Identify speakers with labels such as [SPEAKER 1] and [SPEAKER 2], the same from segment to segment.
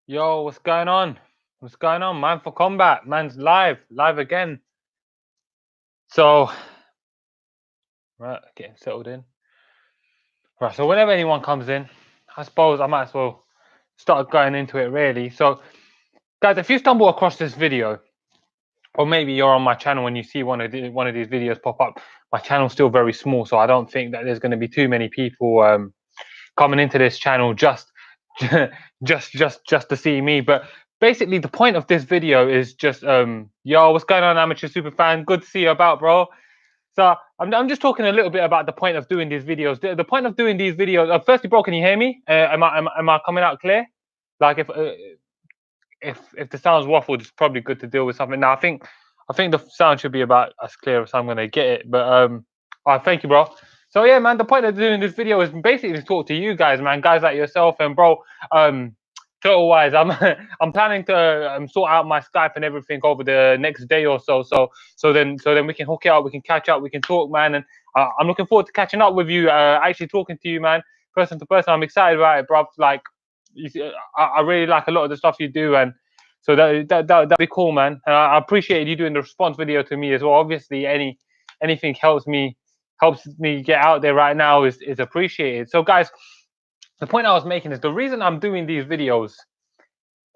[SPEAKER 1] Yo, what's going on? What's going on? Man for combat. Man's live again. So, right, getting settled in. Right, so whenever anyone comes in, I suppose I might as well start going into it really. So, guys, if you stumble across this video, or maybe you're on my channel and you see one of these videos pop up, my channel's still very small, so I don't think that there's going to be too many people coming into this channel just just to see me. But basically the point of this video is just yo, what's going on, amateur super fan? Good to see you about, bro. So I'm just talking a little bit about the point of doing these videos. The point of doing these videos, firstly, bro, can you hear me? Am I coming out clear? Like if the sound's waffled, it's probably good to deal with something. Now I think the sound should be about as clear as I'm gonna get it. But all right, thank you, bro. So yeah, man, the point of doing this video is basically to talk to you guys, man, guys like yourself. And bro, um, total wise, I'm I'm planning to sort out my Skype and everything over the next day or so. So then we can hook it up, we can catch up, we can talk, man. And I'm looking forward to catching up with you, actually talking to you, man, person to person. I'm excited about it, bro. Like, I really like a lot of the stuff you do, and so that'd be cool, man. I appreciate you doing the response video to me as well. Obviously, anything helps me get out there right now is appreciated. So, guys, the point I was making is the reason I'm doing these videos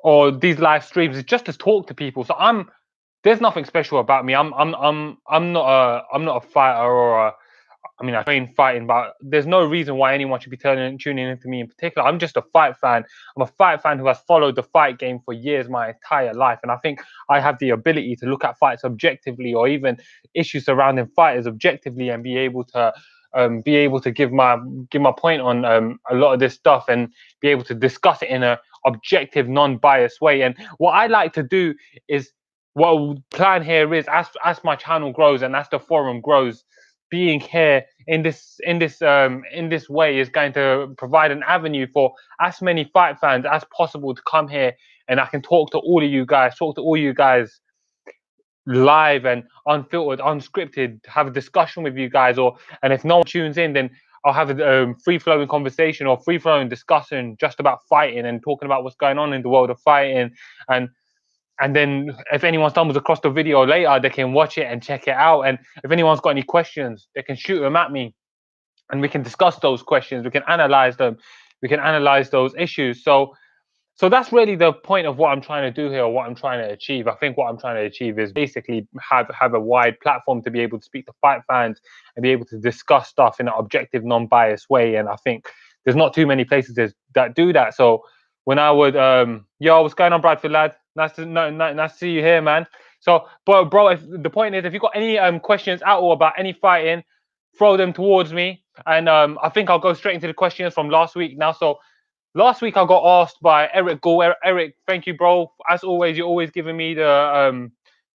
[SPEAKER 1] or these live streams is just to talk to people. So there's nothing special about me. I'm not a fighter or a, I mean, I train fighting, but there's no reason why anyone should be tuning into me in particular. I'm just a fight fan. I'm a fight fan who has followed the fight game for years, my entire life. And I think I have the ability to look at fights objectively, or even issues surrounding fighters objectively, and be able to give my point on a lot of this stuff, and be able to discuss it in a objective, non-biased way. And what I like to do is, what plan here is, as my channel grows and as the forum grows, being here in this way is going to provide an avenue for as many fight fans as possible to come here, and I can talk to all you guys live and unfiltered, unscripted, have a discussion with you guys. Or, and if no one tunes in, then I'll have a free flowing conversation or free flowing discussion just about fighting and talking about what's going on in the world of fighting. And then if anyone stumbles across the video later, they can watch it and check it out. And if anyone's got any questions, they can shoot them at me, and we can discuss those questions. We can analyze them. We can analyze those issues. So that's really the point of what I'm trying to do here, or what I'm trying to achieve. I think what I'm trying to achieve is basically have a wide platform to be able to speak to fight fans and be able to discuss stuff in an objective, non-biased way. And I think there's not too many places that do that. So when I would, yo, what's going on, Bradford lad? Nice to see you here, man. So, bro, if the point is, if you've got any questions at all about any fighting, throw them towards me, and I think I'll go straight into the questions from last week now. So last week I got asked by Eric Gall. Eric, thank you, bro. As always, you're always giving me the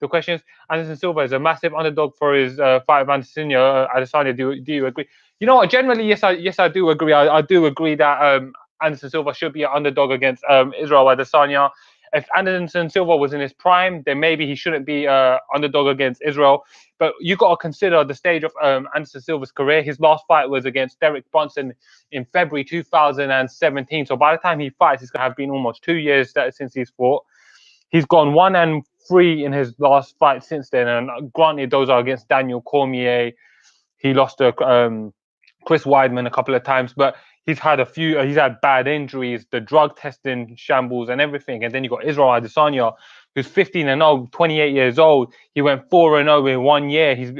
[SPEAKER 1] questions. Anderson Silva is a massive underdog for his fight of Adesanya. Adesanya, do you agree? You know what? Generally, yes, I do agree. I do agree that Anderson Silva should be an underdog against Israel Adesanya. If Anderson Silva was in his prime, then maybe he shouldn't be underdog against Israel. But you got to consider the stage of Anderson Silva's career. His last fight was against Derek Brunson in February 2017. So by the time he fights, it's going to have been almost 2 years since he's fought. He's gone 1-3 in his last fight since then. And granted, those are against Daniel Cormier. He lost to Chris Weidman a couple of times, but he's had bad injuries, the drug testing shambles and everything. And then you got Israel Adesanya, who's 15-0, 28 years old. He went 4-0 in 1 year. He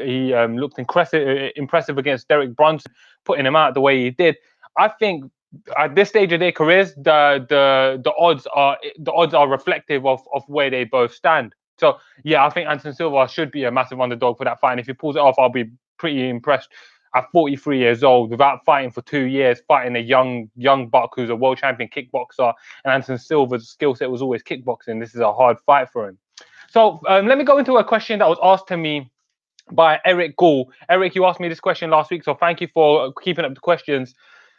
[SPEAKER 1] looked impressive against Derek Brunson, putting him out the way he did. I think at this stage of their careers, the odds are reflective of where they both stand. So yeah, I think Anderson Silva should be a massive underdog for that fight. And if he pulls it off, I'll be pretty impressed. At 43 years old, without fighting for 2 years, fighting a young buck who's a world champion kickboxer, and Anderson Silva's skill set was always kickboxing. This is a hard fight for him. So let me go into a question that was asked to me by Eric Gall. Eric, you asked me this question last week, so thank you for keeping up the questions.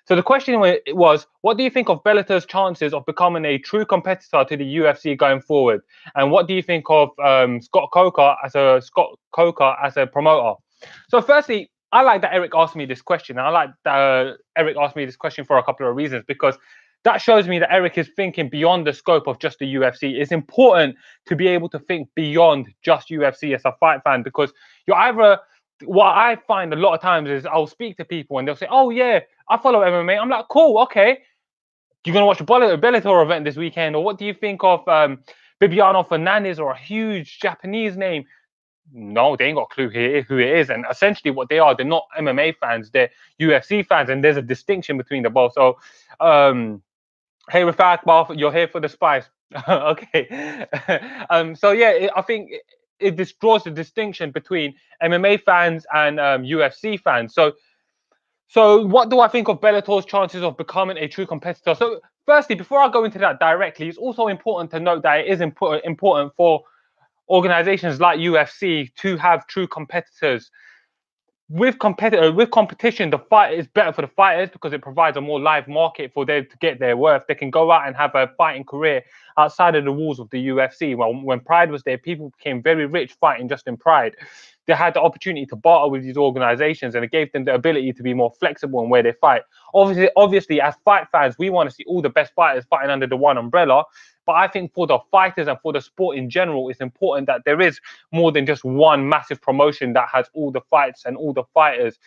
[SPEAKER 1] So the question was, what do you think of Bellator's chances of becoming a true competitor to the UFC going forward? And what do you think of Scott Coker as a promoter? So firstly, I like that Eric asked me this question. And I like that Eric asked me this question for a couple of reasons, because that shows me that Eric is thinking beyond the scope of just the UFC. It's important to be able to think beyond just UFC as a fight fan, because you're either, what I find a lot of times is I'll speak to people and they'll say, "Oh yeah, I follow MMA." I'm like, "Cool, okay. You're gonna watch a Bellator event this weekend, or what do you think of Bibiano Fernandez or a huge Japanese name?" No, they ain't got a clue who it is. And essentially, what they are, they're not MMA fans, they're UFC fans, and there's a distinction between the both. So, hey, Rafat Akbar, you're here for the spice. Okay. So yeah, I think it draws the distinction between MMA fans and UFC fans. So what do I think of Bellator's chances of becoming a true competitor? So firstly, before I go into that directly, it's also important to note that it is important for organizations like UFC to have true competitors. With competition, the fight is better for the fighters because it provides a more live market for them to get their worth. They can go out and have a fighting career outside of the walls of the UFC. Well, when Pride was there, people became very rich fighting just in Pride. They had the opportunity to barter with these organizations, and it gave them the ability to be more flexible in where they fight. Obviously, as fight fans, we want to see all the best fighters fighting under the one umbrella. But I think for the fighters and for the sport in general, it's important that there is more than just one massive promotion that has all the fights and all the fighters.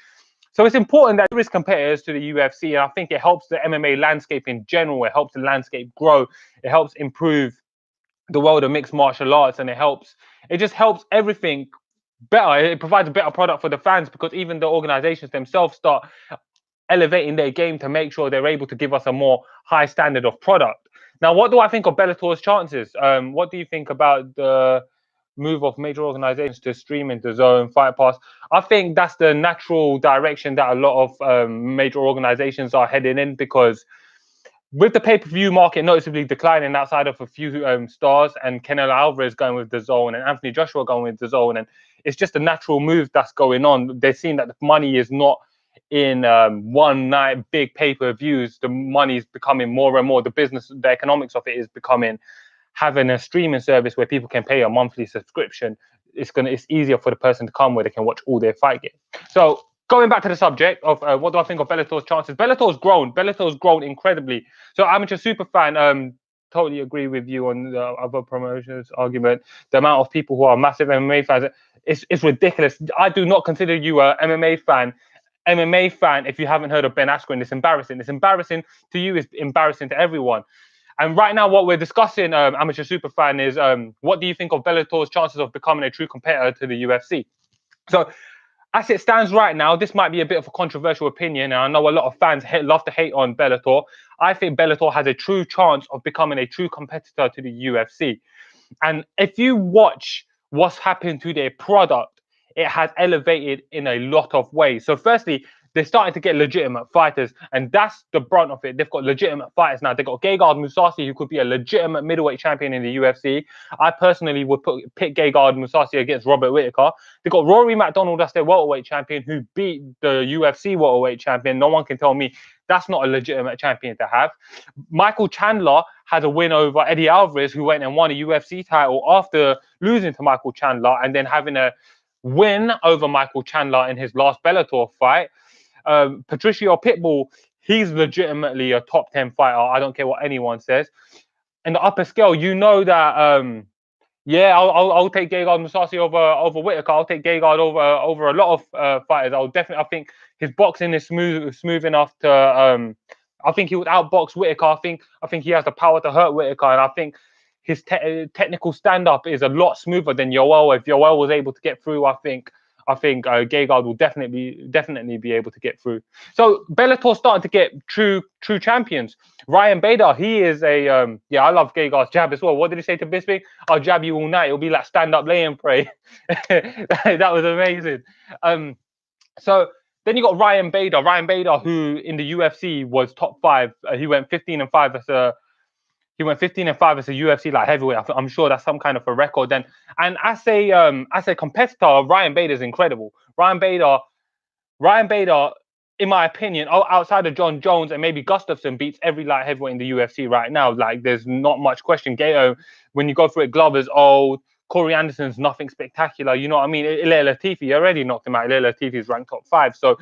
[SPEAKER 1] So it's important that there is competitors to the UFC, and I think it helps the MMA landscape in general. It helps the landscape grow. It helps improve the world of mixed martial arts, and it just helps everything better. It provides a better product for the fans, because even the organizations themselves start elevating their game to make sure they're able to give us a more high standard of product. Now, what do I think of Bellator's chances? What do you think about the move of major organizations to stream into Zone, Fight Pass? I think that's the natural direction that a lot of major organizations are heading in, because with the pay-per-view market noticeably declining outside of a few stars, and Canelo Alvarez going with the Zone and Anthony Joshua going with the Zone, and it's just a natural move that's going on. They're seeing that the money is not in one night big pay-per-views. The money is becoming more and more, the economics of it is becoming having a streaming service where people can pay a monthly subscription. It's easier for the person to come where they can watch all their fight games. So going back to the subject of what do I think of Bellator's chances? Bellator's grown incredibly. So Amateur Super Fan, totally agree with you on the other promotions argument. The amount of people who are massive MMA fans, it's ridiculous. I do not consider you a MMA fan if you haven't heard of Ben Askren. It's embarrassing. It's embarrassing to you. It's embarrassing to everyone. And right now, what we're discussing, Amateur Super Fan, is what do you think of Bellator's chances of becoming a true competitor to the UFC? So, as it stands right now, this might be a bit of a controversial opinion, and I know a lot of fans love to hate on Bellator. I think Bellator has a true chance of becoming a true competitor to the UFC. And if you watch what's happened to their product, it has elevated in a lot of ways. So firstly, they're starting to get legitimate fighters, and that's the brunt of it. They've got legitimate fighters now. They've got Gegard Mousasi, who could be a legitimate middleweight champion in the UFC. I personally would pick Gegard Mousasi against Robert Whittaker. They've got Rory McDonald, that's their welterweight champion, who beat the UFC welterweight champion. No one can tell me that's not a legitimate champion to have. Michael Chandler had a win over Eddie Alvarez, who went and won a UFC title after losing to Michael Chandler, and then having a win over Michael Chandler in his last Bellator fight. Patricio Pitbull, he's legitimately a top 10 fighter. I don't care what anyone says. In the upper scale, you know that yeah, I'll take Gegard Mousasi over Whittaker. I'll take Gegard over a lot of fighters. I think his boxing is smooth enough to I think he would outbox Whittaker. I think he has the power to hurt Whittaker, and I think his technical stand-up is a lot smoother than Yoel. If Yoel was able to get through, I think Gegard will definitely be able to get through. So Bellator's starting to get true champions. Ryan Bader, he is a I love Gegard's jab as well. What did he say to Bisping? I'll jab you all night. It'll be like stand up, lay and pray. That was amazing. So then you got Ryan Bader. Ryan Bader, who in the UFC was top 5. He went 15-5 as a UFC like heavyweight. I'm sure that's some kind of a record. And as a competitor, Ryan Bader is incredible. Ryan Bader, in my opinion, outside of John Jones and maybe Gustafsson, beats every light heavyweight in the UFC right now. Like, there's not much question. Gato, when you go through it, Glover's old. Corey Anderson's nothing spectacular. You know what I mean? Ilir Latifi already knocked him out. Ilir Latifi is ranked top 5. So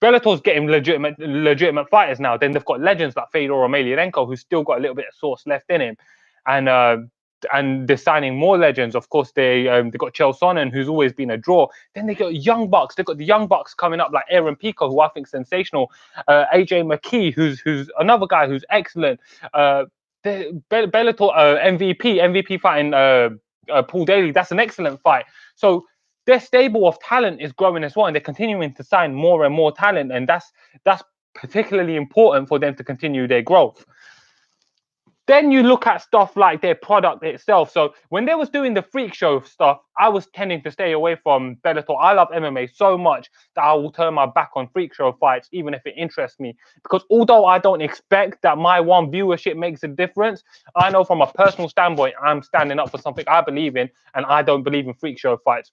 [SPEAKER 1] Bellator's getting legitimate fighters now. Then they've got legends like Fedor Emelianenko, who's still got a little bit of sauce left in him, and they're signing more legends. Of course, they got Chael Sonnen, who's always been a draw. Then they got Young Bucks. They've got the Young Bucks coming up, like Aaron Pico, who I think is sensational. AJ McKee, who's another guy who's excellent. Bellator MVP fighting Paul Daly. That's an excellent fight. So their stable of talent is growing as well, and they're continuing to sign more and more talent, and that's particularly important for them to continue their growth. Then you look at stuff like their product itself. So when they was doing the freak show stuff, I was tending to stay away from Bellator. I love MMA so much that I will turn my back on freak show fights, even if it interests me. Because although I don't expect that my one viewership makes a difference, I know from a personal standpoint, I'm standing up for something I believe in, and I don't believe in freak show fights.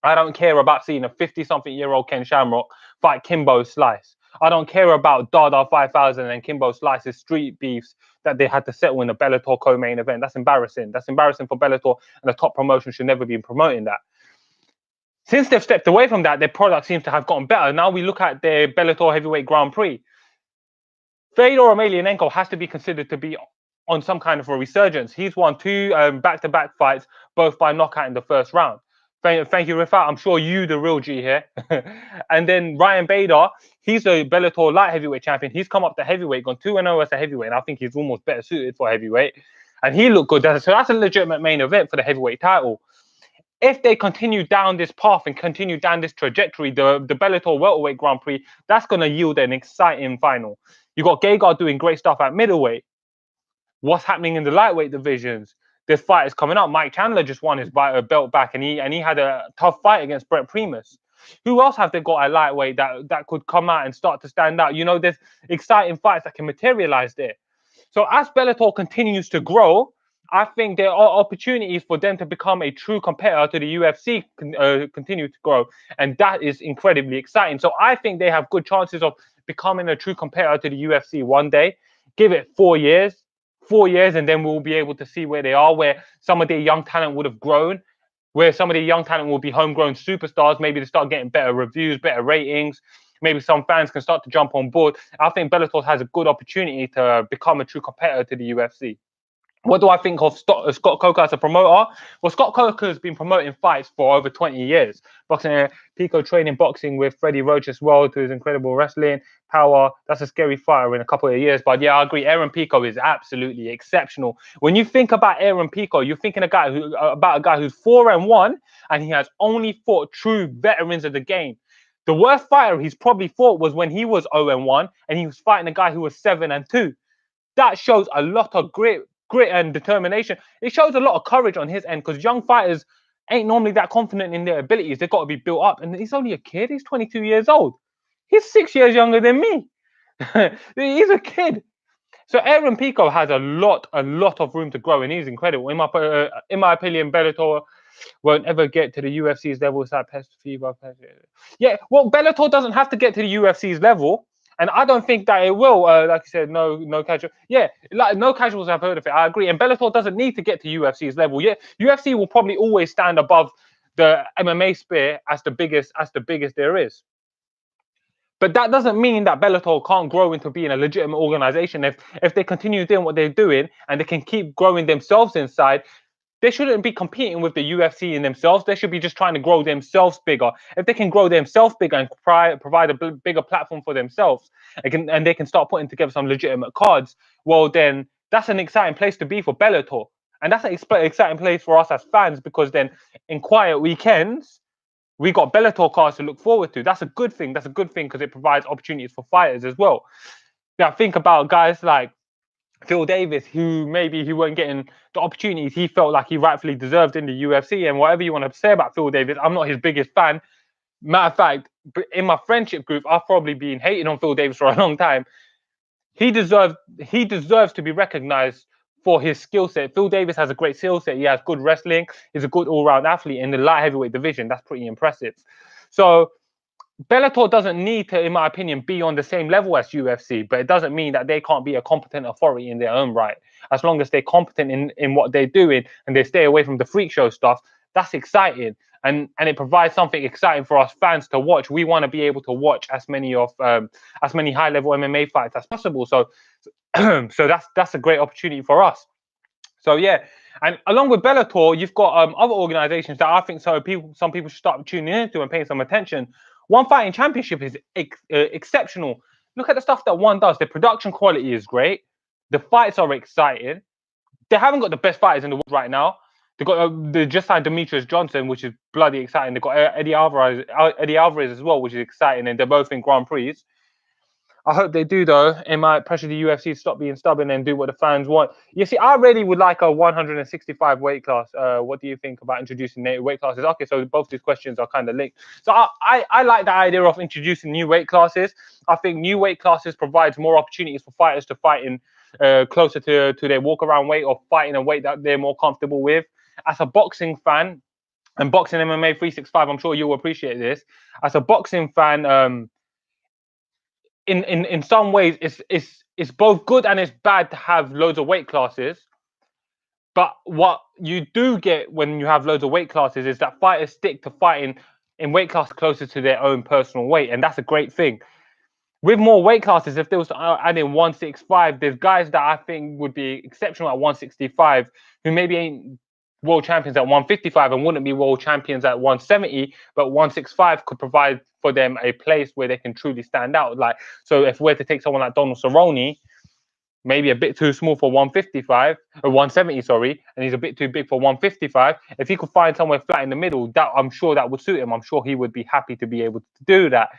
[SPEAKER 1] I don't care about seeing a 50-something-year-old Ken Shamrock fight Kimbo Slice. I don't care about Dada 5000 and Kimbo Slice's street beefs that they had to settle in a Bellator co-main event. That's embarrassing. That's embarrassing for Bellator, and the top promotion should never be promoting that. Since they've stepped away from that, their product seems to have gotten better. Now we look at their Bellator Heavyweight Grand Prix. Fedor Emelianenko has to be considered to be on some kind of a resurgence. He's won 2 back-to-back fights, both by knockout in the first round. Thank you, Rifat. I'm sure you the real G here. And then Ryan Bader, he's a Bellator light heavyweight champion. He's come up to heavyweight, gone 2-0 as a heavyweight, and I think he's almost better suited for heavyweight. And he looked good. So that's a legitimate main event for the heavyweight title. If they continue down this path and continue down this trajectory, the Bellator welterweight Grand Prix, that's going to yield an exciting final. You got Gegard doing great stuff at middleweight. What's happening in the lightweight divisions? There's fighters coming up. Mike Chandler just won his belt back, and he had a tough fight against Brent Primus. Who else have they got at lightweight that could come out and start to stand out? You know, there's exciting fights that can materialize there. So as Bellator continues to grow, I think there are opportunities for them to become a true competitor to the UFC continue to grow, and that is incredibly exciting. So I think they have good chances of becoming a true competitor to the UFC one day. Give it 4 years. 4 years, and then we'll be able to see where they are, where some of their young talent would have grown, where some of the young talent will be homegrown superstars. Maybe they start getting better reviews, better ratings. Maybe some fans can start to jump on board. I think Bellator has a good opportunity to become a true competitor to the UFC. What do I think of Scott Coker as a promoter? Well, Scott Coker has been promoting fights for over 20 years. Boxing, Pico training boxing with Freddie Roach as well, to his incredible wrestling power. That's a scary fighter in a couple of years. But yeah, I agree. Aaron Pico is absolutely exceptional. When you think about Aaron Pico, you're thinking about a guy who's 4-1, and he has only fought true veterans of the game. The worst fighter he's probably fought was when he was 0-1, and he was fighting a guy who was 7-2. That shows a lot of grit and determination. It shows a lot of courage on his end, because young fighters ain't normally that confident in their abilities. They've got to be built up. And he's only a kid. He's 22 years old. He's 6 years younger than me. He's a kid. So Aaron Pico has a lot of room to grow, and he's incredible. In my opinion, Bellator won't ever get to the UFC's level. It's like pest fever. Yeah, well, Bellator doesn't have to get to the UFC's level. And I don't think that it will. Like you said, no casual. Yeah, like no casuals have heard of it. I agree. And Bellator doesn't need to get to UFC's level. Yeah, UFC will probably always stand above the MMA sphere as the biggest there is. But that doesn't mean that Bellator can't grow into being a legitimate organization. If they continue doing what they're doing and they can keep growing themselves inside, they shouldn't be competing with the UFC in themselves. They should be just trying to grow themselves bigger. If they can grow themselves bigger and provide a bigger platform for themselves, and they can start putting together some legitimate cards, well, then that's an exciting place to be for Bellator. And that's an exciting place for us as fans, because then in quiet weekends, we got Bellator cards to look forward to. That's a good thing. That's a good thing, because it provides opportunities for fighters as well. Now, think about guys like Phil Davis, who maybe he weren't getting the opportunities he felt like he rightfully deserved in the UFC. And whatever you want to say about Phil Davis, I'm not his biggest fan. Matter of fact, in my friendship group, I've probably been hating on Phil Davis for a long time. He deserves to be recognized for his skill set. Phil Davis has a great skill set. He has good wrestling. He's a good all-round athlete in the light heavyweight division. That's pretty impressive. So Bellator doesn't need to, in my opinion, be on the same level as UFC, but it doesn't mean that they can't be a competent authority in their own right. As long as they're competent in what they're doing and they stay away from the freak show stuff, that's exciting. and it provides something exciting for us fans to watch. We want to be able to watch as many high level MMA fights as possible. So so that's a great opportunity for us. So yeah, and along with Bellator, you've got other organizations that I think some people should start tuning into and paying some attention. One Fighting Championship is exceptional. Look at the stuff that one does. The production quality is great. The fights are exciting. They haven't got the best fighters in the world right now. They just signed Demetrius Johnson, which is bloody exciting. They've got Eddie Alvarez as well, which is exciting, and they're both in Grand Prix. I hope they do, though. It might pressure the UFC to stop being stubborn and do what the fans want. You see, I really would like a 165 weight class. What do you think about introducing new weight classes? Okay, so both these questions are kind of linked. So I like the idea of introducing new weight classes. I think new weight classes provides more opportunities for fighters to fight in closer to their walk-around weight or fight in a weight that they're more comfortable with. As a boxing fan, and Boxing MMA 365, I'm sure you'll appreciate this. As a boxing fan, in some ways it's both good and it's bad to have loads of weight classes, but what you do get when you have loads of weight classes is that fighters stick to fighting in weight classes closer to their own personal weight, and that's a great thing. With more weight classes, if there was to add in 165, there's guys that I think would be exceptional at 165 who maybe ain't world champions at 155 and wouldn't be world champions at 170, but 165 could provide for them a place where they can truly stand out. Like, so if we're to take someone like Donald Cerrone, maybe a bit too small for 155 or 170, sorry, and he's a bit too big for 155. If he could find somewhere flat in the middle, that I'm sure that would suit him. I'm sure he would be happy to be able to do that.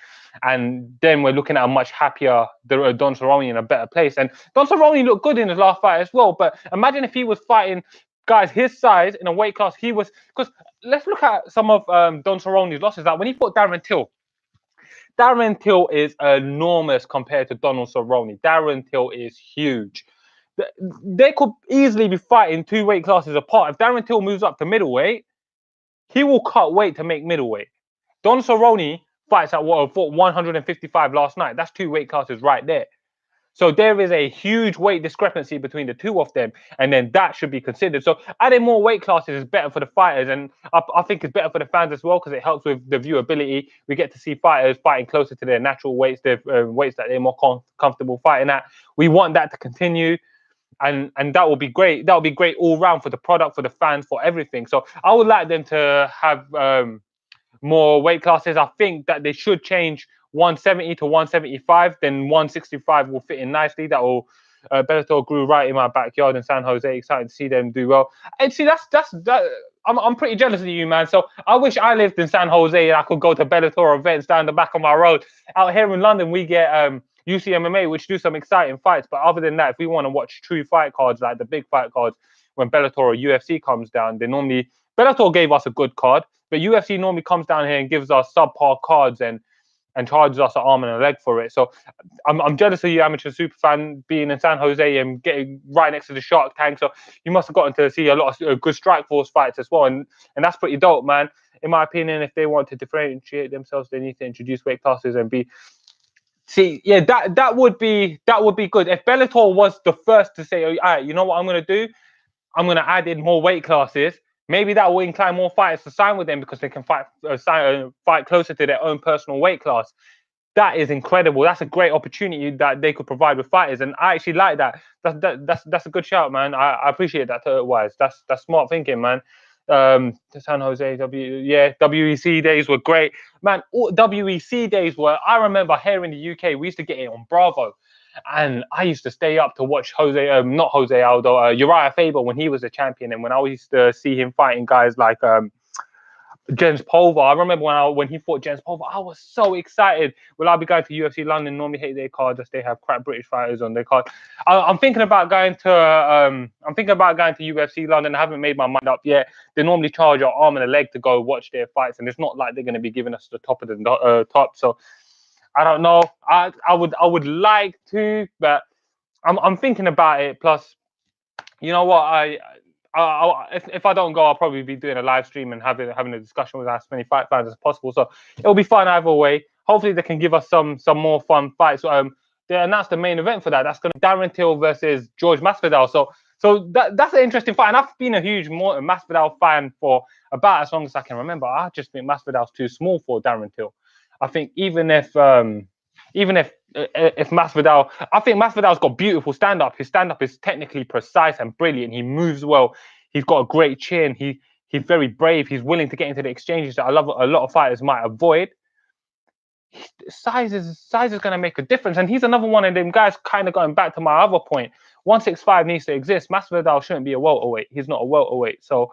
[SPEAKER 1] And then we're looking at a much happier Don Cerrone in a better place. And Don Cerrone looked good in his last fight as well. But imagine if he was fighting guys his size in a weight class he was. Because let's look at some of Don Cerrone's losses. Like when he fought Darren Till. Darren Till is enormous compared to Donald Cerrone. Darren Till is huge. They could easily be fighting two weight classes apart. If Darren Till moves up to middleweight, he will cut weight to make middleweight. Don Cerrone fights at what, fought 155 last night. That's two weight classes right there. So there is a huge weight discrepancy between the two of them, and then that should be considered. So adding more weight classes is better for the fighters, and I think it's better for the fans as well because it helps with the viewability. We get to see fighters fighting closer to their natural weights, their weights that they're more comfortable fighting at. We want that to continue, and that will be great. That will be great all round for the product, for the fans, for everything. So I would like them to have more weight classes. I think that they should change 170 to 175, then 165 will fit in nicely. That will Bellator grew right in my backyard in San Jose. Excited to see them do well. And see, that. I'm pretty jealous of you, man. So I wish I lived in San Jose and I could go to Bellator events down the back of my road. Out here in London, we get UCMMA, which do some exciting fights. But other than that, if we want to watch true fight cards, like the big fight cards, when Bellator or UFC comes down, they normally Bellator gave us a good card, but UFC normally comes down here and gives us subpar cards and charges us an arm and a leg for it. So I'm jealous of you, amateur super fan, being in San Jose and getting right next to the Shark Tank. So you must have gotten to see a lot of good Strike Force fights as well, and that's pretty dope, man. In my opinion, if they want to differentiate themselves, they need to introduce weight classes and be. See, yeah, that would be good. If Bellator was the first to say, "Oh, all right, you know what I'm going to do? I'm going to add in more weight classes." Maybe that will incline more fighters to sign with them because they can fight closer to their own personal weight class. That is incredible. That's a great opportunity that they could provide with fighters, and I actually like that. That's a good shout, man. I appreciate that. Wise, that's smart thinking, man. The San Jose WEC days were great, man. WEC days were. I remember here in the UK, we used to get it on Bravo. And I used to stay up to watch not Jose Aldo, Uriah Faber when he was a champion, and when I used to see him fighting guys like Jens Pulver. I remember when he fought Jens Pulver, I was so excited. Will I be going to UFC London? Normally hate their cards as they have crap British fighters on their card. I'm thinking about going to UFC London. I haven't made my mind up yet. They normally charge an arm and a leg to go watch their fights, and it's not like they're going to be giving us the top of the top. So I don't know. I would like to, but I'm thinking about it. Plus, you know what? If I don't go, I'll probably be doing a live stream and having a discussion with as many fight fans as possible. So it'll be fun either way. Hopefully, they can give us some more fun fights. They announced the main event for that. That's going to be Darren Till versus George Masvidal. So So that's an interesting fight, and I've been a huge Masvidal fan for about as long as I can remember. I just think Masvidal's too small for Darren Till. I think even if Masvidal, I think Masvidal's got beautiful stand up. His stand up is technically precise and brilliant. He moves well. He's got a great chin. He's very brave. He's willing to get into the exchanges that I love a lot of fighters might avoid. Size is going to make a difference, and he's another one of them guys. Kind of going back to my other point, 165 needs to exist. Masvidal shouldn't be a welterweight. He's not a welterweight. So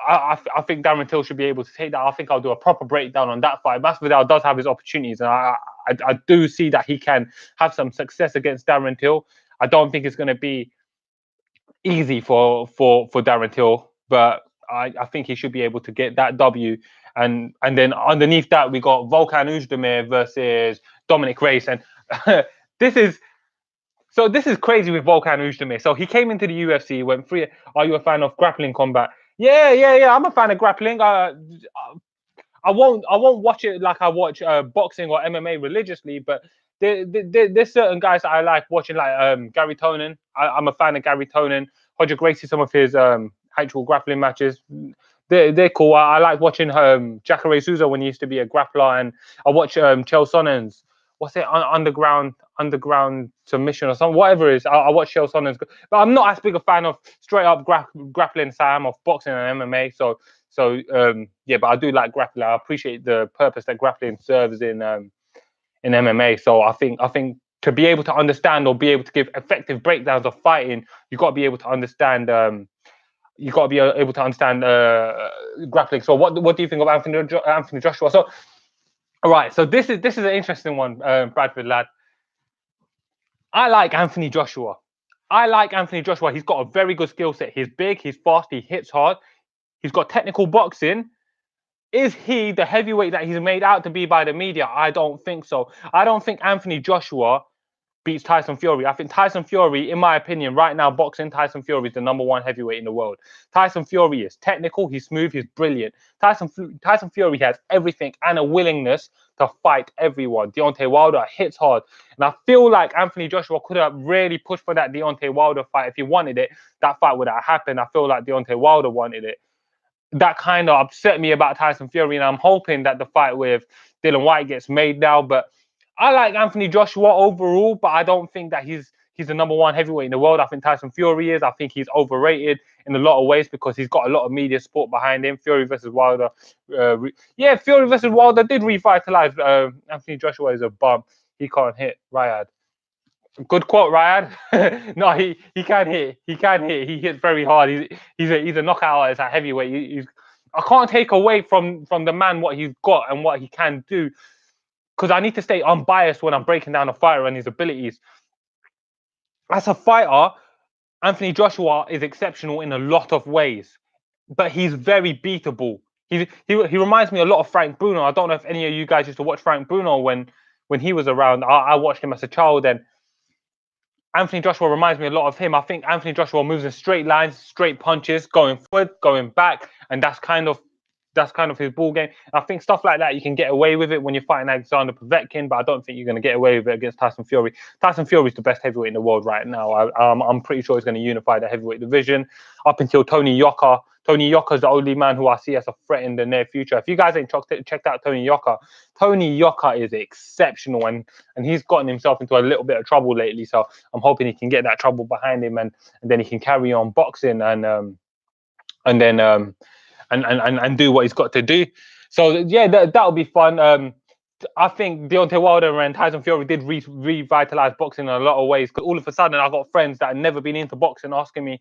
[SPEAKER 1] I think Darren Till should be able to take that. I think I'll do a proper breakdown on that fight. Masvidal does have his opportunities, and I do see that he can have some success against Darren Till. I don't think it's going to be easy for Darren Till, but I think he should be able to get that W. And then underneath that, we got Volkan Oezdemir versus Dominic Reyes, and this is crazy with Volkan Oezdemir. So he came into the UFC, went free. Are you a fan of grappling combat? Yeah. I'm a fan of grappling. I won't watch it like I watch boxing or MMA religiously, but there's certain guys that I like watching, like Gary Tonin. I'm a fan of Gary Tonin. Roger Gracie, some of his actual grappling matches, they're cool. I like watching Jacare Souza when he used to be a grappler, and I watch Chael Sonnen's, what's it, underground submission or something, whatever it is. I watch Chael Sonnen's, but I'm not as big a fan of straight up grappling, Sam, of boxing and MMA. Yeah, but I do like grappling. I appreciate the purpose that grappling serves in MMA. So I think to be able to understand or be able to give effective breakdowns of fighting, you've got to be able to understand. You've got to be able to understand grappling. So what do you think of Anthony Joshua? So all right, so this is an interesting one, Bradford lad. I like Anthony Joshua. He's got a very good skill set. He's big, he's fast, he hits hard. He's got technical boxing. Is he the heavyweight that he's made out to be by the media? I don't think so. I don't think Anthony Joshua beats Tyson Fury. I think Tyson Fury, in my opinion, right now, boxing, Tyson Fury is the #1 heavyweight in the world. Tyson Fury is technical, he's smooth, he's brilliant. Tyson Fury has everything and a willingness to fight everyone. Deontay Wilder hits hard. And I feel like Anthony Joshua could have really pushed for that Deontay Wilder fight. If he wanted it, that fight would have happened. I feel like Deontay Wilder wanted it. That kind of upset me about Tyson Fury, and I'm hoping that the fight with Dylan White gets made now. But I like Anthony Joshua overall, but I don't think that he's the #1 heavyweight in the world. I think Tyson Fury is. I think he's overrated in a lot of ways because he's got a lot of media support behind him. Fury versus Wilder. Fury versus Wilder did revitalize. Anthony Joshua is a bum. He can't hit. Riyadh. Good quote, Ryan. No, he can hit. He can hit. He hits very hard. He's a knockout as a heavyweight. I can't take away from the man what he's got and what he can do, because I need to stay unbiased when I'm breaking down a fighter and his abilities. As a fighter, Anthony Joshua is exceptional in a lot of ways, but he's very beatable. He reminds me a lot of Frank Bruno. I don't know if any of you guys used to watch Frank Bruno when he was around. I watched him as a child, and Anthony Joshua reminds me a lot of him. I think Anthony Joshua moves in straight lines, straight punches, going forward, going back, and that's kind of his ball game. I think stuff like that you can get away with it when you're fighting Alexander Povetkin, but I don't think you're going to get away with it against Tyson Fury. Tyson Fury is the best heavyweight in the world right now. I'm pretty sure he's going to unify the heavyweight division up until Tony Yoka. Tony Yoka is the only man who I see as a threat in the near future. If you guys ain't checked out Tony Yoka is exceptional, and he's gotten himself into a little bit of trouble lately. So I'm hoping he can get that trouble behind him, and then he can carry on boxing and do what he's got to do. So yeah, that'll be fun. I think Deontay Wilder and Tyson Fury did revitalize boxing in a lot of ways, because all of a sudden I got friends that had never been into boxing asking me.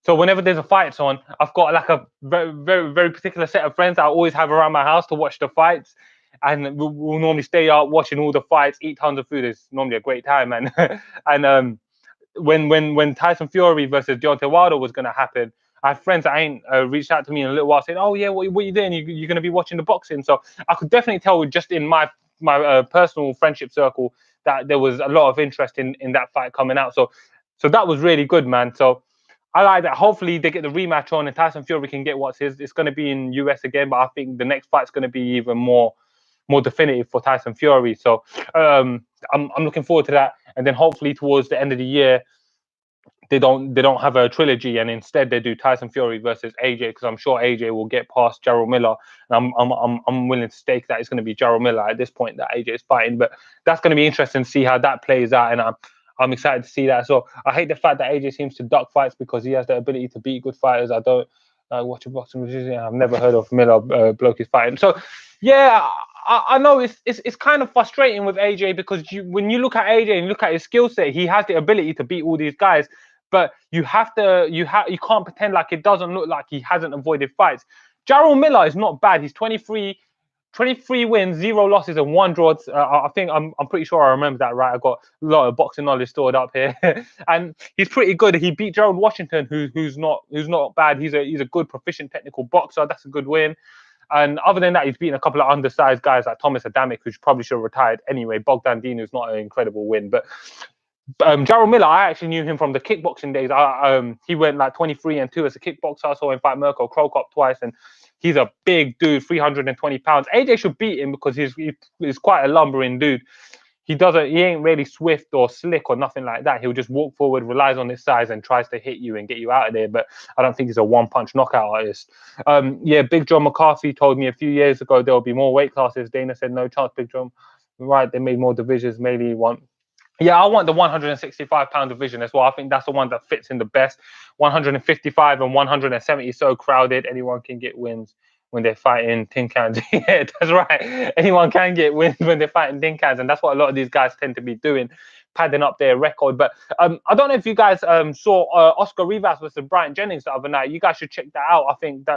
[SPEAKER 1] So whenever there's a fight on, I've got like a very, very, very particular set of friends that I always have around my house to watch the fights. And we'll normally stay out watching all the fights, eat tons of food. It's normally a great time. And when Tyson Fury versus Deontay Wilder was going to happen, I have friends that ain't reached out to me in a little while saying, "Oh yeah, what are you doing? You're going to be watching the boxing." So I could definitely tell just in my personal friendship circle that there was a lot of interest in that fight coming out. So that was really good, man. So I like that. Hopefully they get the rematch on and Tyson Fury can get what's his. It's going to be in US again, but I think the next fight's going to be even more definitive for Tyson Fury. So I'm looking forward to that. And then hopefully towards the end of the year, they don't have a trilogy, and instead they do Tyson Fury versus AJ, because I'm sure AJ will get past Jarrell Miller, and I'm willing to stake that it's going to be Jarrell Miller at this point that AJ is fighting. But that's going to be interesting to see how that plays out, and I'm excited to see that. So I hate the fact that AJ seems to duck fights because he has the ability to beat good fighters. I don't watch a boxing. I've never heard of Miller bloke is fighting. So yeah, I know it's kind of frustrating with AJ, because when you look at AJ and you look at his skill set, he has the ability to beat all these guys. But you can't pretend like it doesn't look like he hasn't avoided fights. Jarrell Miller is not bad. He's 23 wins, 0 losses, and 1 draw. I think I'm pretty sure I remember that right. I got a lot of boxing knowledge stored up here, and he's pretty good. He beat Gerald Washington, who's not bad. He's a good, proficient technical boxer. That's a good win. And other than that, he's beaten a couple of undersized guys like Thomas Adamic, who probably should have retired anyway. Bogdan Dinu's not an incredible win, but Jarrell Miller, I actually knew him from the kickboxing days. He went like 23-2 as a kickboxer. I saw him fight Mirko Cro Cop twice, and he's a big dude, 320 pounds. AJ should beat him because he's quite a lumbering dude. He ain't really swift or slick or nothing like that. He'll just walk forward, relies on his size, and tries to hit you and get you out of there. But I don't think he's a one-punch knockout artist. Big John McCarthy told me a few years ago there'll be more weight classes. Dana said no chance, Big John. Right, they made more divisions. Maybe one. Yeah, I want the 165-pound division as well. I think that's the one that fits in the best. 155 and 170 is so crowded. Anyone can get wins when they're fighting tin cans. Yeah, that's right. Anyone can get wins when they're fighting tin cans, and that's what a lot of these guys tend to be doing, padding up their record. But I don't know if you guys saw Oscar Rivas versus Brian Jennings the other night. You guys should check that out. I think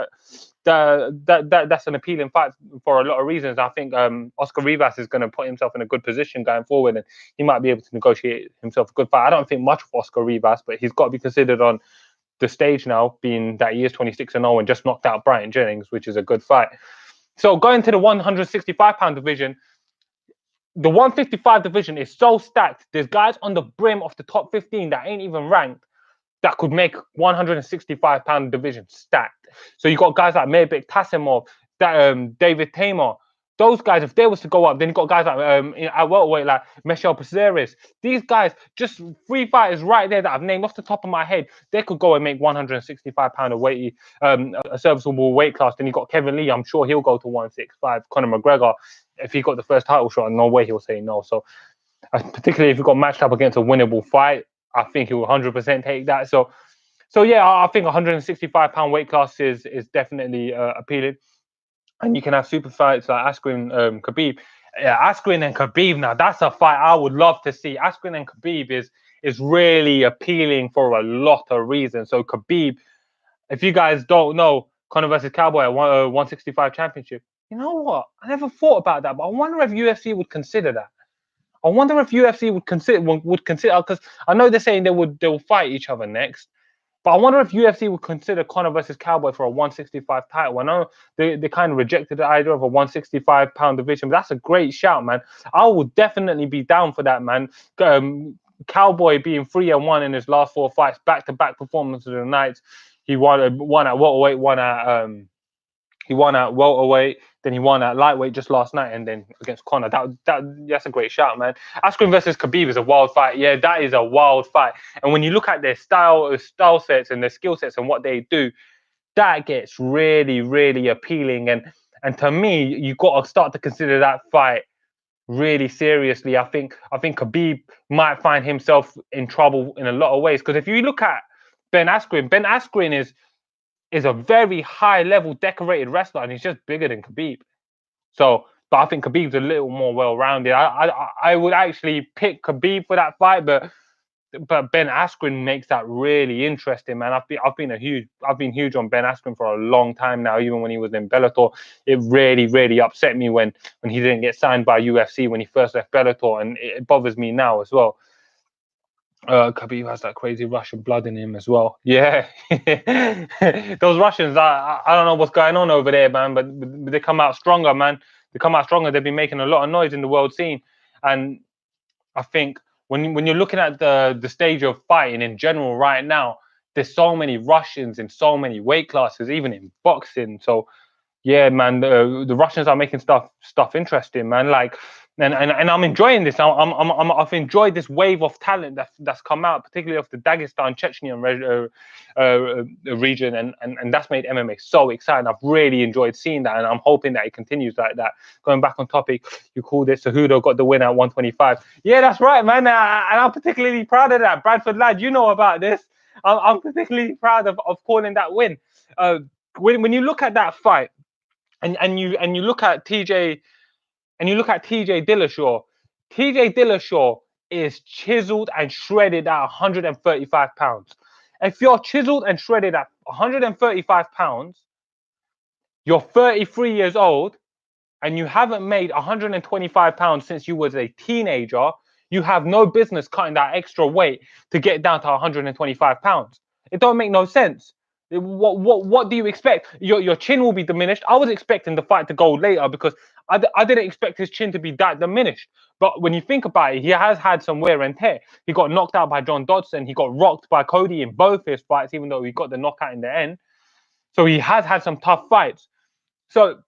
[SPEAKER 1] that's an appealing fight for a lot of reasons. I think Oscar Rivas is going to put himself in a good position going forward, and he might be able to negotiate himself a good fight. I don't think much of Oscar Rivas, but he's got to be considered on the stage now, being that he is 26-0 and just knocked out Brian Jennings, which is a good fight. So going to the 165-pound division, the 155 division is so stacked. There's guys on the brim of the top 15 that ain't even ranked that could make 165-pound division stacked. So you got guys like Mehbek Tasimov, David Tamer. Those guys, if they was to go up, then you got guys like at welterweight like Michel Pereira. These guys, just 3 fighters right there that I've named off the top of my head, they could go and make 165-pound a serviceable weight class. Then you got Kevin Lee. I'm sure he'll go to 165. Conor McGregor, if he got the first title shot, no way he'll say no. So particularly if he got matched up against a winnable fight, I think he will 100% take that. So yeah, I think 165-pound weight class is definitely appealing. And you can have super fights like Askren, Khabib. Yeah, Askren and Khabib. Now that's a fight I would love to see. Askren and Khabib is really appealing for a lot of reasons. So Khabib, if you guys don't know, Conor versus Cowboy at 165 championship. You know what? I never thought about that, but I wonder if UFC would consider that. I wonder if UFC would consider because I know they're saying they will fight each other next. But I wonder if UFC would consider Conor versus Cowboy for a 165 title. I know they kind of rejected the idea of a 165-pound division, but that's a great shout, man. I would definitely be down for that, man. Cowboy being 3-1 in his last 4 fights, back-to-back performances of the nights. He won at welterweight, he won at welterweight, then he won at lightweight just last night, and then against Conor. That's a great shout, man. Askren versus Khabib is a wild fight. Yeah, that is a wild fight. And when you look at their style sets and their skill sets and what they do, that gets really, really appealing. And to me, you got to start to consider that fight really seriously. I think Khabib might find himself in trouble in a lot of ways, because if you look at Ben Askren is a very high-level decorated wrestler, and he's just bigger than Khabib. So, but I think Khabib's a little more well-rounded. I would actually pick Khabib for that fight, but Ben Askren makes that really interesting, man. I've been huge on Ben Askren for a long time now. Even when he was in Bellator, it really, really upset me when he didn't get signed by UFC when he first left Bellator, and it bothers me now as well. Khabib has that crazy Russian blood in him as well. Yeah, those Russians, I don't know what's going on over there, man, but they come out stronger, man. They come out stronger. They've been making a lot of noise in the world scene, and I think when you're looking at the stage of fighting in general right now, there's so many Russians in so many weight classes, even in boxing. So yeah, man, the Russians are making stuff interesting, man. Like and I'm enjoying this. I've enjoyed this wave of talent that's come out, particularly of the Dagestan, Chechnya region, and that's made MMA so exciting. I've really enjoyed seeing that, and I'm hoping that it continues like that. Going back on topic, you called it Cejudo got the win at 125. Yeah, that's right, man, and I'm particularly proud of that. Bradford lad, you know about this. I'm particularly proud of calling that win. When you look at that fight, and you look at TJ. And you look at TJ Dillashaw. TJ Dillashaw is chiseled and shredded at 135 pounds. If you're chiseled and shredded at 135 pounds, you're 33 years old, and you haven't made 125 pounds since you was a teenager, you have no business cutting that extra weight to get down to 125 pounds. It don't make no sense. What do you expect? Your chin will be diminished. I was expecting the fight to go later because I didn't expect his chin to be that diminished. But when you think about it, he has had some wear and tear. He got knocked out by John Dodson. He got rocked by Cody in both his fights, even though he got the knockout in the end. So he has had some tough fights. So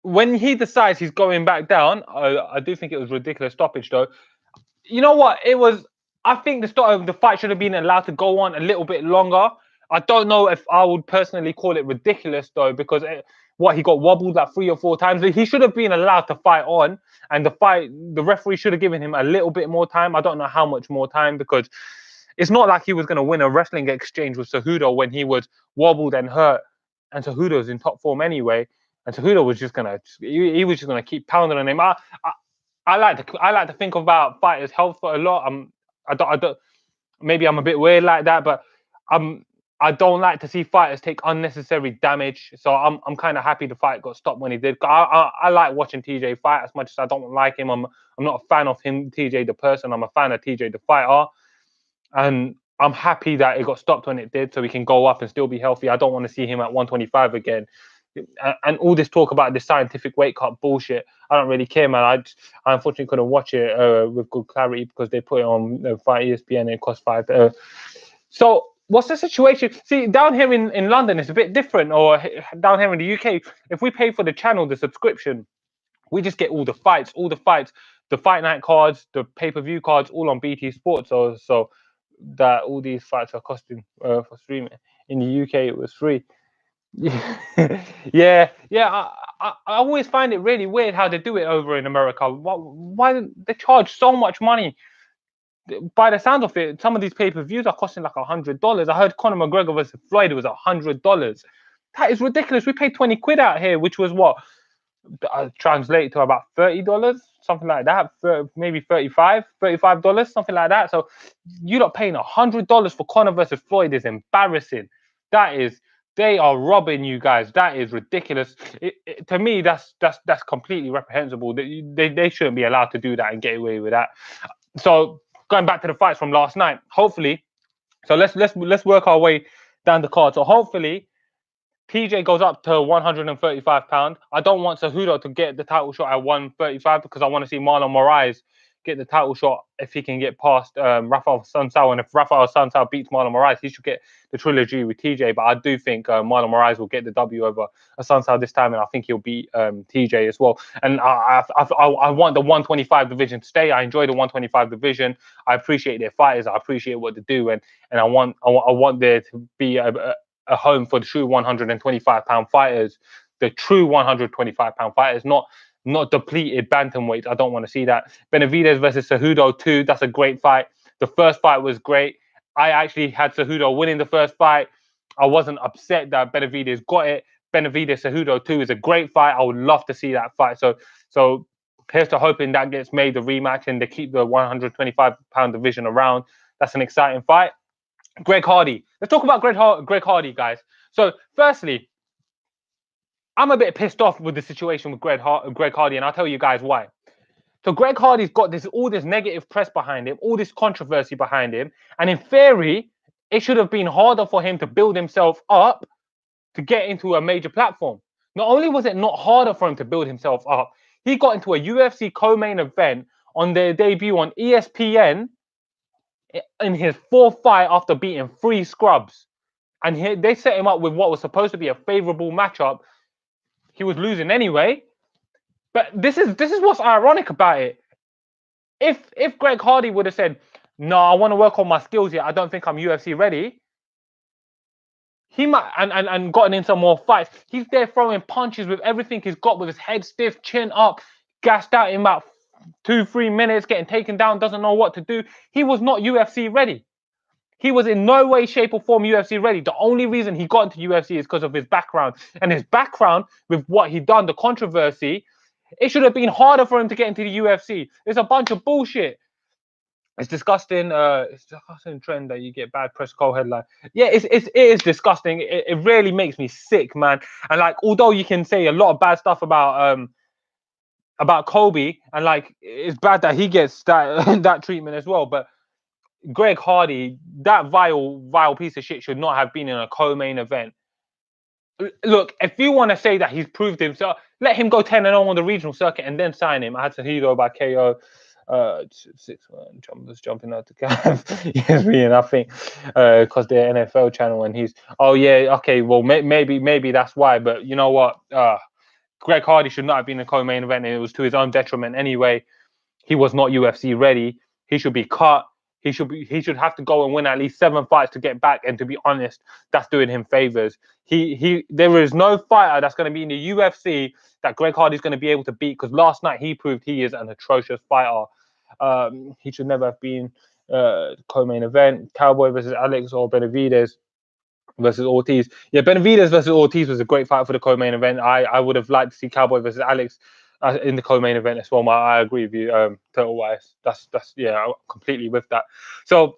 [SPEAKER 1] when he decides he's going back down, I do think it was ridiculous stoppage though. You know what? It was. I think the fight should have been allowed to go on a little bit longer. I don't know if I would personally call it ridiculous though, because he got wobbled like 3 or 4 times. He should have been allowed to fight on, and the referee should have given him a little bit more time. I don't know how much more time, because it's not like he was going to win a wrestling exchange with Cejudo when he was wobbled and hurt, and Cejudo's in top form anyway. And Cejudo was just he was just gonna keep pounding on him. I like to think about fighters' health a lot. I don't maybe I'm a bit weird like that, but I don't like to see fighters take unnecessary damage. So I'm kind of happy the fight got stopped when he did. I like watching TJ fight as much as I don't like him. I'm not a fan of him, TJ the person. I'm a fan of TJ the fighter, and I'm happy that it got stopped when it did, so he can go up and still be healthy. I don't want to see him at 125 again. And all this talk about this scientific weight cut bullshit, I don't really care, man. I unfortunately couldn't watch it with good clarity because they put it on Fight ESPN and it cost five. So what's the situation? See, down here in London, it's a bit different, or down here in the UK, if we pay for the channel, the subscription, we just get all the fights, the fight night cards, the pay-per-view cards, all on BT Sports. So that all these fights are costing for streaming. In the UK, it was free. Yeah. I always find it really weird how they do it over in America. Why do they charge so much money? By the sound of it, some of these pay-per-views are costing like $100. I heard Conor McGregor versus Floyd, it was $100. That is ridiculous. We paid 20 quid out here, which was what translate to about $30, something like that. Maybe $35, something like that. So you're not paying $100 for Conor versus Floyd is embarrassing. They are robbing you guys. That is ridiculous. To me, that's completely reprehensible. They shouldn't be allowed to do that and get away with that. So going back to the fights from last night, hopefully, so let's work our way down the card. So hopefully, TJ goes up to 135 pounds. I don't want Cejudo to get the title shot at 135 because I want to see Marlon Moraes get the title shot if he can get past Rafael Sunsao. And if Rafael Sunsao beats Marlon Moraes, he should get the trilogy with TJ. But I do think Marlon Moraes will get the W over Sunsao this time, and I think he'll beat TJ as well. And I want the 125 division to stay. I enjoy the 125 division. I appreciate their fighters. I appreciate what they do, and I want there to be a home for the true 125-pound fighters, the true 125-pound fighters, not depleted bantamweights. I don't want to see that. Benavidez versus Cejudo 2, that's a great fight. The first fight was great. I actually had Cejudo winning the first fight. I wasn't upset that Benavidez got it. Benavidez Cejudo 2 is a great fight. I would love to see that fight. So here's to hoping that gets made the rematch and they keep the 125-pound division around. That's an exciting fight. Greg Hardy. Let's talk about Greg Hardy, guys. So firstly, I'm a bit pissed off with the situation with Greg Hardy, and I'll tell you guys why. So Greg Hardy's got all this negative press behind him, all this controversy behind him, and in theory, it should have been harder for him to build himself up to get into a major platform. Not only was it not harder for him to build himself up, he got into a UFC co-main event on their debut on ESPN in his fourth fight after beating 3 scrubs. And they set him up with what was supposed to be a favorable matchup. He was losing anyway. But this is what's ironic about it. If Greg Hardy would have said, "No, I want to work on my skills yet. I don't think I'm UFC ready," he might and gotten in some more fights. He's there throwing punches with everything he's got, with his head stiff, chin up, gassed out in about 2-3 minutes, getting taken down, doesn't know what to do. He was not UFC ready. He was in no way, shape, or form UFC ready. The only reason he got into UFC is because of his background. And his background, with what he done, the controversy, it should have been harder for him to get into the UFC. It's a bunch of bullshit. It's disgusting. It's disgusting trend that you get bad press co-headline. Yeah, it is disgusting. It really makes me sick, man. And like, although you can say a lot of bad stuff about Kobe, and like it's bad that he gets that that treatment as well. But Greg Hardy, that vile piece of shit, should not have been in a co-main event. Look, if you want to say that he's proved himself, let him go 10-0 on the regional circuit and then sign him. I had Cejudo by KO. 6-1 jumpers jumping out the cab. Yes, me, and I think because they're NFL channel, and he's, oh yeah, okay, well maybe that's why. But you know what? Greg Hardy should not have been in a co-main event, and it was to his own detriment anyway. He was not UFC ready. He should be cut. He should have to go and win at least 7 fights to get back. And to be honest, that's doing him favors. There is no fighter that's going to be in the UFC that Greg Hardy's going to be able to beat, because last night he proved he is an atrocious fighter. He should never have been co-main event. Cowboy versus Alex, or Benavidez versus Ortiz. Yeah, Benavidez versus Ortiz was a great fight for the co-main event. I would have liked to see Cowboy versus Alex in the co-main event as well. I agree with you, total wise. That's yeah, I'm completely with that. So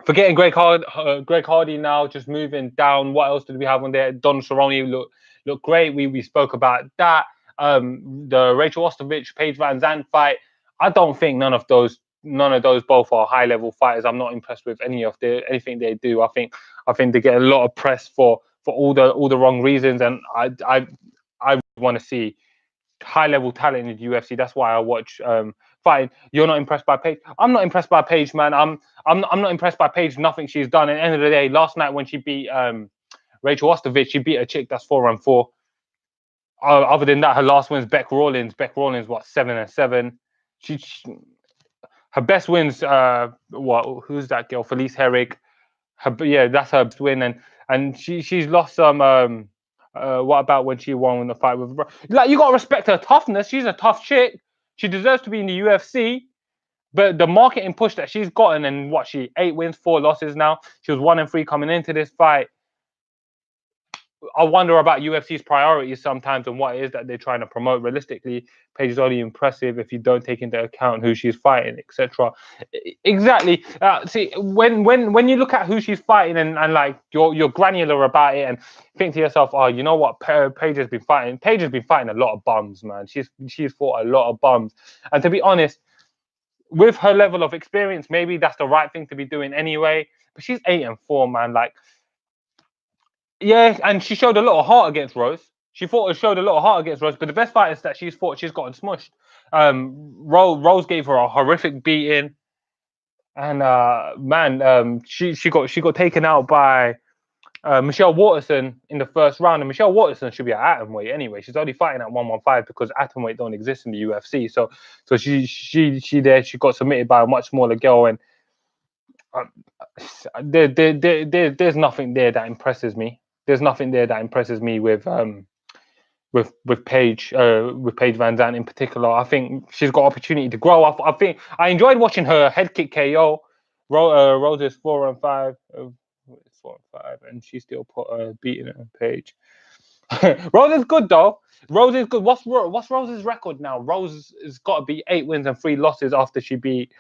[SPEAKER 1] forgetting Greg Hardy now, just moving down. What else did we have on there? Don Cerrone looked great. We spoke about that. The Rachel Ostovich, Paige Van Zandt fight. I don't think none of those both are high level fighters. I'm not impressed with anything they do. I think they get a lot of press for all the wrong reasons, and I want to see high level talent in the UFC. That's why I watch fighting. You're not impressed by Paige? I'm not impressed by Paige, man. I'm not impressed by Paige. Nothing she's done. At the end of the day, last night when she beat Rachel Ostovich, she beat a chick that's 4-4. Other than that, her last win's Beck Rawlins. Beck Rawlins, what, 7-7. She her best wins. Who's that girl? Felice Herrig. Yeah, that's her best win, and she's lost some. What about when she won the fight with? Like, you gotta respect her toughness. She's a tough chick. She deserves to be in the UFC. But the marketing push that she's gotten, and what, she 8 wins, 4 losses now. She was 1-3 coming into this fight. I wonder about UFC's priorities sometimes, and what it is that they're trying to promote. Realistically, Paige is only impressive if you don't take into account who she's fighting, etc. Exactly. See, when you look at who she's fighting, and like you're granular about it, and think to yourself, oh, you know what, Paige has been fighting. Paige has been fighting a lot of bums, man. She's fought a lot of bums, and to be honest, with her level of experience, maybe that's the right thing to be doing anyway. But she's 8-4, man. Like, yeah, and she showed a lot of heart against Rose. Showed a lot of heart against Rose, but the best fighters that she's fought, she's gotten smushed. Rose gave her a horrific beating, and she got taken out by Michelle Waterson in the first round. And Michelle Waterson should be at atomweight anyway. She's only fighting at 115 because atomweight don't exist in the UFC. So she got submitted by a much smaller girl, and there's nothing there that impresses me. There's nothing there that impresses me with Paige Van Zandt in particular. I think she's got opportunity to grow. I think I enjoyed watching her head kick KO. Rose is 4-5, 4-5, and she still put a beating on Paige. Rose is good though. Rose is good. What's Rose's record now? Rose has got to be 8 wins and 3 losses after she beat.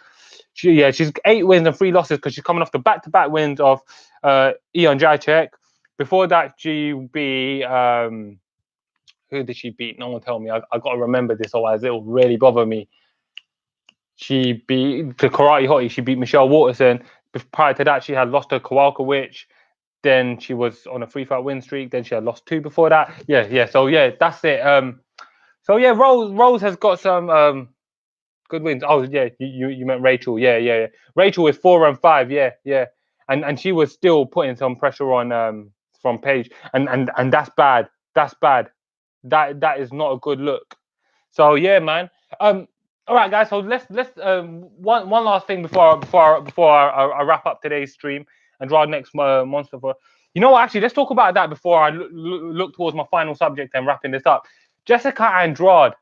[SPEAKER 1] She's 8 wins and 3 losses because she's coming off the back-to-back wins of Ion Jacek. Before that, she beat who did she beat? No one tell me. I got to remember this, otherwise it'll really bother me. She beat the Karate Hottie. She beat Michelle Waterson. Prior to that, she had lost to Kowalkiewicz. Then she was on a 3-fight win streak. Then she had lost 2 before that. Yeah. So yeah, that's it. So yeah, Rose has got some good wins. Oh yeah, you meant Rachel. Yeah. Rachel is 4-5. Yeah. And she was still putting some pressure on from Paige. And that's bad. That's bad. That is not a good look. So yeah, man. All right, guys. So let's one last thing before I wrap up today's stream and draw next monster for. You know what? Actually, let's talk about that before I look towards my final subject and wrapping this up. Jessica Andrade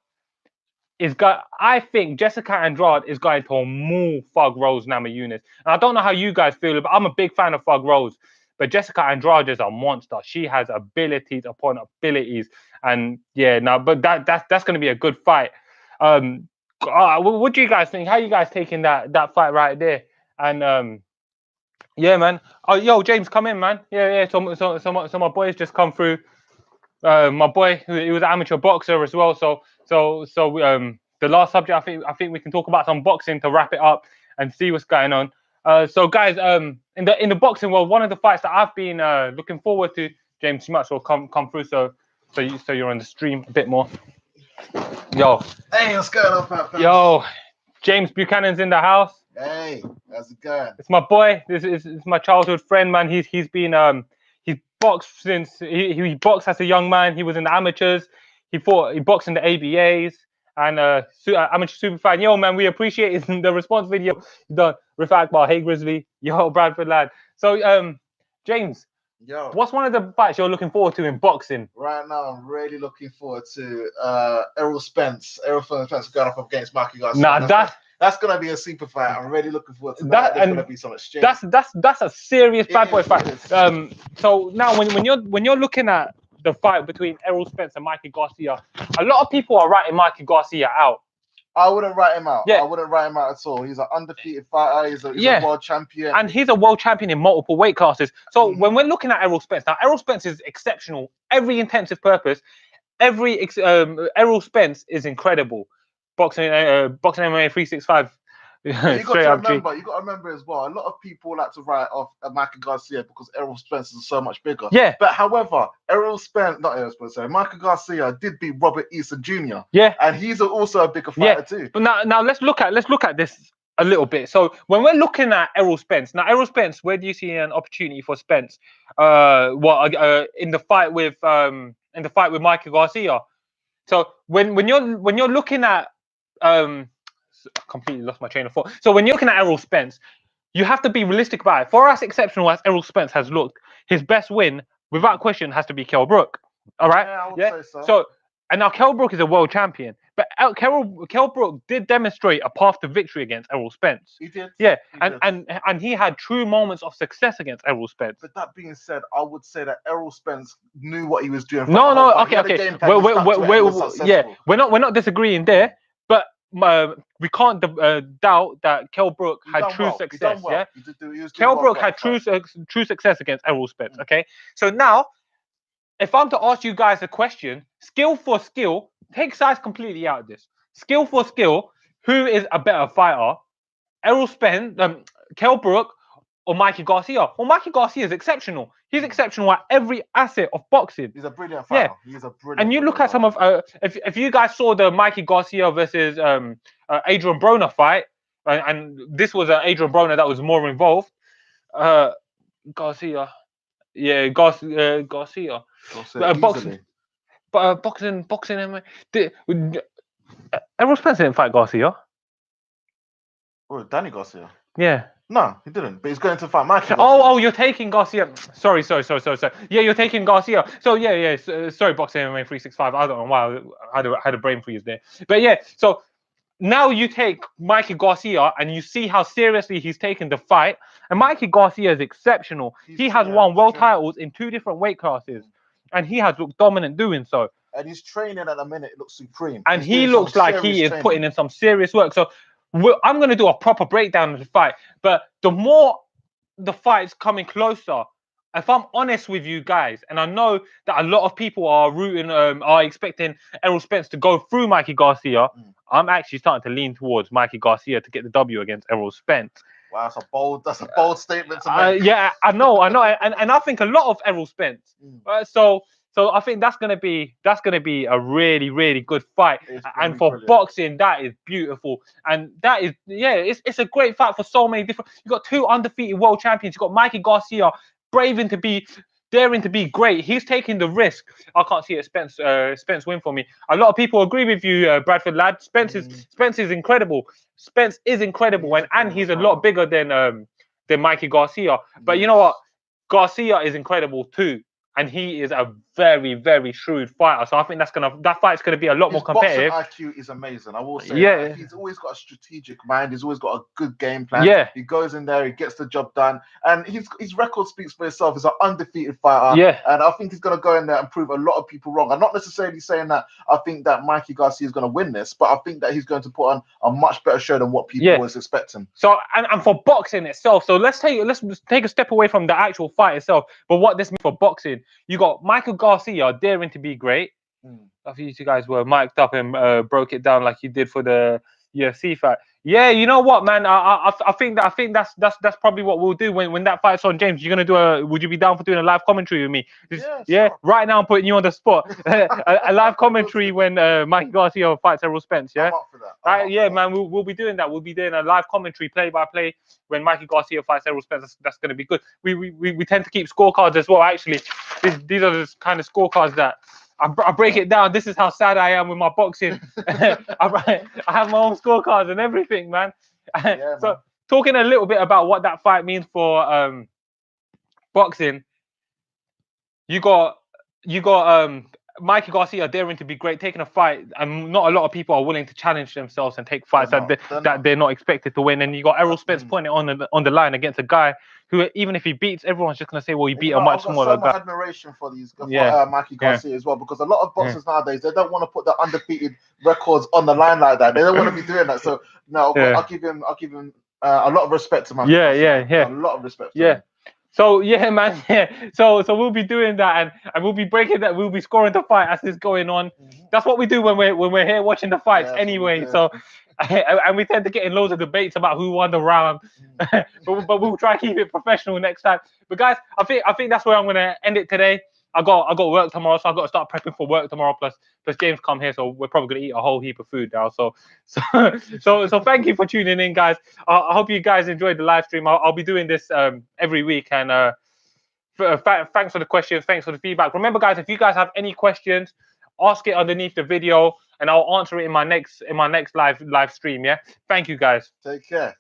[SPEAKER 1] I think Jessica Andrade is going to maul Thug Rose Namajunas. And I don't know how you guys feel, but I'm a big fan of Thug Rose. But Jessica Andrade is a monster. She has abilities upon abilities, and yeah, no, but that's going to be a good fight. What do you guys think? How you guys taking that fight right there? And yeah, man. Oh, yo, James, come in, man. Yeah. So my boys just come through. My boy, he was an amateur boxer as well. So the last subject, I think we can talk about some boxing to wrap it up and see what's going on. So guys, in the boxing world, one of the fights that I've been looking forward to, James, you might as well come through. So you're on the stream a bit more. Yo.
[SPEAKER 2] Hey, what's going on, Pat?
[SPEAKER 1] Yo, James Buchanan's in the house.
[SPEAKER 2] Hey, how's it going?
[SPEAKER 1] It's my boy. This is my childhood friend, man. He's been he's boxed since he boxed as a young man. He was in the amateurs. He boxed in the ABAs and amateur super fight. Yo, man, we appreciate the response video you done. Rifat Akbar, hey Grizzly, yo Bradford lad. So James,
[SPEAKER 2] yo,
[SPEAKER 1] what's one of the fights you're looking forward to in boxing?
[SPEAKER 2] Right now, I'm really looking forward to Errol Spence. Errol Spence going up against Mikey Garcia.
[SPEAKER 1] Nah,
[SPEAKER 2] that's gonna be a super fight. I'm really looking forward to that. There's gonna be some exchange.
[SPEAKER 1] That's a serious bad boy fight. So now when you're looking at the fight between Errol Spence and Mikey Garcia, a lot of people are writing Mikey Garcia out.
[SPEAKER 2] I wouldn't write him out.
[SPEAKER 1] Yeah.
[SPEAKER 2] I wouldn't write him out at all. He's an undefeated fighter. He's a world champion.
[SPEAKER 1] And he's a world champion in multiple weight classes. So when we're looking at Errol Spence, now Errol Spence is exceptional. Every intensive purpose, Errol Spence is incredible. Boxing MMA 365.
[SPEAKER 2] You got to remember as well. A lot of people like to write off Mikey Garcia because Errol Spence is so much bigger.
[SPEAKER 1] Yeah.
[SPEAKER 2] But however, Mikey Garcia did beat Robert Eason Jr.
[SPEAKER 1] Yeah.
[SPEAKER 2] And he's also a bigger fighter too.
[SPEAKER 1] But now let's look at this a little bit. So when we're looking at Errol Spence, where do you see an opportunity for Spence? In the fight with Mikey Garcia. So when you're looking at I completely lost my train of thought. So when you're looking at Errol Spence, you have to be realistic about it. For as exceptional as Errol Spence has looked, his best win, without question, has to be Kell Brook. All right?
[SPEAKER 2] Yeah, I would say so.
[SPEAKER 1] So, and now Kell Brook is a world champion, but Kell Brook did demonstrate a path to victory against Errol Spence.
[SPEAKER 2] He did.
[SPEAKER 1] Yeah, and he had true moments of success against Errol Spence.
[SPEAKER 2] But that being said, I would say that Errol Spence knew what he was doing.
[SPEAKER 1] Okay. We're not disagreeing there, but we can't doubt that Kell Brook had true success. Yeah, Kell Brook had true success against Errol Spence. Okay, so now if I'm to ask you guys a question, skill for skill, take size completely out of this. Skill for skill, who is a better fighter? Errol Spence, Kell Brook, or Mikey Garcia? Well, Mikey Garcia is exceptional. He's exceptional at every asset of boxing.
[SPEAKER 2] He's a brilliant fighter.
[SPEAKER 1] Yeah.
[SPEAKER 2] He's a brilliant.
[SPEAKER 1] And you look at some of if you guys saw the Mikey Garcia versus Adrian Broner fight, and this was Adrian Broner that was more involved. Garcia. Yeah, Garcia. Boxing. Errol Spence didn't fight Garcia.
[SPEAKER 2] Oh, Danny Garcia.
[SPEAKER 1] Yeah.
[SPEAKER 2] No, he didn't. But he's going to fight Mikey.
[SPEAKER 1] Oh, you're taking Garcia. Sorry. Yeah, you're taking Garcia. So yeah. Sorry, Boxing MMA 365. I don't know why I had a brain freeze there. But yeah, so now you take Mikey Garcia and you see how seriously he's taken the fight. And Mikey Garcia is exceptional. He has won world titles in 2 different weight classes. And he has looked dominant doing so.
[SPEAKER 2] And his training at the minute looks supreme.
[SPEAKER 1] And he looks like he is putting in some serious work. So I'm going to do a proper breakdown of the fight. But the more the fight's coming closer, if I'm honest with you guys, and I know that a lot of people are expecting Errol Spence to go through Mikey Garcia, I'm actually starting to lean towards Mikey Garcia to get the W against Errol Spence.
[SPEAKER 2] Wow, that's a bold statement to make.
[SPEAKER 1] Yeah, I know, and I think a lot of Errol Spence. So I think that's gonna be a really, really good fight. And for boxing, that is beautiful. And that is it's a great fight for so many different. You got 2 undefeated world champions. You got Mikey Garcia braving to be daring to be great. He's taking the risk. I can't see it. Spence win for me. A lot of people agree with you, Bradford lad. Spence is incredible. Spence is incredible, and he's a lot bigger than Mikey Garcia. But you know what? Garcia is incredible too. And he is a very, very shrewd fighter. So I think that fight's gonna be a lot more competitive.
[SPEAKER 2] Boxing IQ is amazing. I will say that. He's always got a strategic mind. He's always got a good game plan.
[SPEAKER 1] Yeah.
[SPEAKER 2] He goes in there, he gets the job done, and his record speaks for itself. He's an undefeated fighter.
[SPEAKER 1] Yeah.
[SPEAKER 2] And I think he's gonna go in there and prove a lot of people wrong. I'm not necessarily saying that I think that Mikey Garcia is gonna win this, but I think that he's going to put on a much better show than what people was expecting.
[SPEAKER 1] So and for boxing itself, so let's take a step away from the actual fight itself, but what this means for boxing. You got Michael Garcia daring to be great. I think you guys were mic'd up and broke it down like you did for the UFC fight. Yeah, you know what, man? I think that's probably what we'll do when that fight's on. James, you're gonna do would you be down for doing a live commentary with me?
[SPEAKER 2] Yeah,
[SPEAKER 1] sure. Right now I'm putting you on the spot. a live commentary when Mikey Garcia fights Errol Spence. Yeah,
[SPEAKER 2] I'm up for that.
[SPEAKER 1] Yeah, man, we'll be doing that. We'll be doing a live commentary, play-by-play, when Mikey Garcia fights Errol Spence. That's going to be good. We tend to keep scorecards as well. Actually, these are the kind of scorecards that I break it down. This is how sad I am with my boxing. I have my own scorecards and everything, man.
[SPEAKER 2] Yeah,
[SPEAKER 1] so, talking a little bit about what that fight means for boxing, you got Mikey Garcia daring to be great, taking a fight, and not a lot of people are willing to challenge themselves and take fights that they're not expected to win. And you got Errol Spence putting it on the line against a guy who, even if he beats, everyone's just gonna say, well, he beat a much smaller guy.
[SPEAKER 2] I've got so much admiration for Mikey Garcia as well, because a lot of boxers nowadays, they don't want to put their undefeated records on the line like that. They don't want to be doing that. So no, I'll give him a lot of respect to Mikey Garcia. A lot of respect. To him.
[SPEAKER 1] So yeah, man, So we'll be doing that, and we'll be breaking that. We'll be scoring the fight as it's going on. That's what we do when we're here watching the fights anyway. So, and we tend to get in loads of debates about who won the round, but we'll try to keep it professional next time. But guys, I think that's where I'm gonna end it today. I got work tomorrow, so I got to start prepping for work tomorrow. Plus James come here, so we're probably gonna eat a whole heap of food now. So thank you for tuning in, guys. I hope you guys enjoyed the live stream. I'll be doing this every week, and thanks for the questions, thanks for the feedback. Remember, guys, if you guys have any questions, ask it underneath the video, and I'll answer it in my next live stream. Yeah, thank you, guys.
[SPEAKER 2] Take care.